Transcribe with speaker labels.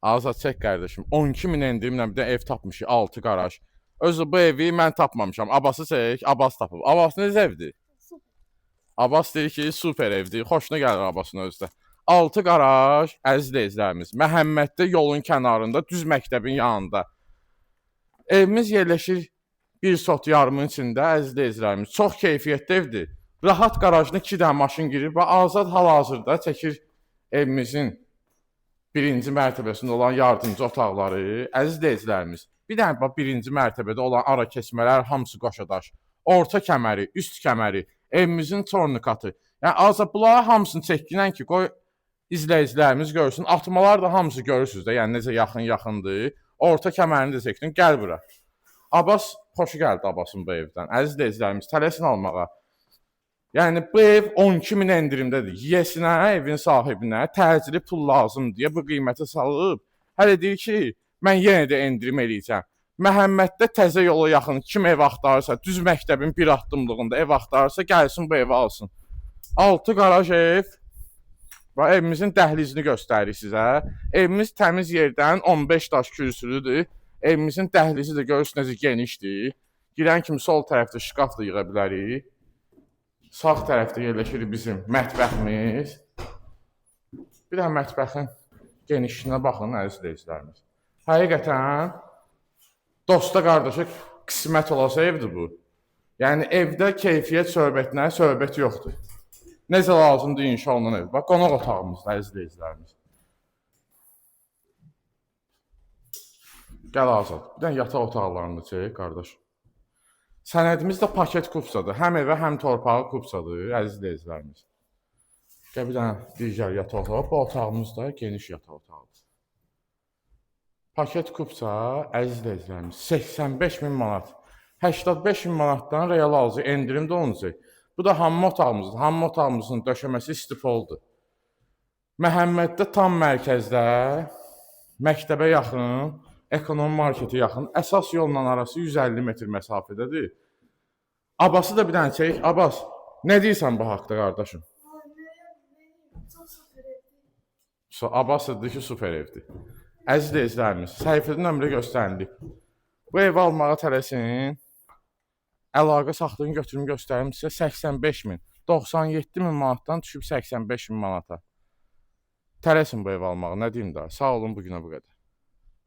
Speaker 1: Azad çək qardaşım. 12 min endirimlə bir də ev tapmışıq, 6 qaraj. Özü bu evi mən tapmamışam. Abbası çək, Abbas tapıb. Abbas necə evdir? Abbas deyir ki, super evdir. Xoşuna gəlir Abbasın özdə. 6 qaraj, əziz izləyicilər. Məhəmməddə yolun kənarında, düz məktəbin yanında. Evimiz yerləşir bir sot yarımın içində, əziz izləyicilər. Çox keyfiyyətli evdir. Rahat qarajına 2 dənə maşın girir və Azad hal-hazırda çəkir evimizin birinci mərtəbəsində olan yardımcı otaqları. Əziz izləyicilərimiz, bir dənə bax birinci mərtəbədə olan ara keçmələr hamısı qoşadaş. Orta kəməri, üst kəməri, evimizin tornikatı. Yəni Azad bunları hamısını çəkdirən ki, qoy izləyicilərimiz görsün. Atmalar da hamısı görürsüz də, yəni necə yaxın-yaxındır. Orta kəmərini də çəkdim. Gəl bura. Abbas, xoşu gəldi Abbasın bu evdən. Əziz izləyicilərimiz, tələsin almağa. Yəni bu ev 12 min endirimdədir. Yesinə, evin sahibinə təcili pul lazım deyə bu qiymətə salıb. Hələ deyir ki, mən yenə də endirim eləyəcəm. Məhəmməddə təzə yola yaxın kim ev axtarırsa, düz məktəbin bir addımlığında ev axtarırsa, gəlsin bu evi alsın. 6 qaraj ev. Bax, evimizin dəhlizini göstəririk sizə. Evimiz təmiz yerdən 15 daş kürsülüdür. Evimizin dəhlizi də görürsünüz necə genişdir. Girən kimi sol tərəfdə şkaf da yığa bilərik. Sağ tərəfdə yerləşir bizim mətbəximiz. Bir də mətbəxin genişliyinə baxın, əziz izləyicilərimiz. Həqiqətən dosta qardaşa qismət olasa evdir bu. Yəni evdə keyfiyyət söhbətinə söhbət yoxdur. Necə lazımdır inşa olunan ev. Bax, qonaq otağımızda, əziz izləyicilərimiz. Gəl Azad. Bir dənə yataq otaqlarını da çək, qardaş. Sənədimiz də paket kupsadır. Həm evə, həm torpağı kupsadır, əziz izləyicilərimiz. Gəl bir dənə digər yataq otağı. Bu otağımız da geniş yataq otağıdır. Paket kupsa, əziz izləyicilərimiz, 85 min manat. 85 min manatdan real alıcı endirimdə olunacaq. Bu da hammam otağımızdır. Hammam otağımızın döşəməsi istipoldur. Məhəmməddə tam mərkəzdə, məktəbə yaxın, ekonomi marketə yaxın, əsas yolla arası 150 metr məsafədədir. Abbası da bir dənə çək. Abbas, nə deyirsən bu haqda qardaşım? Abbas dedi ki, super evdir. Əziz izləyicilərimiz, səhifədə nömrə göstərilib. Bu evi almağa tələsin. Əlaqə saxlığını götürüm göstərim sizə 85 min. 97 min manatdan düşüb 85 min manata. Tələsin bu evi almağa, nə deyim daha. Sağ olun, bugünə bu qədər.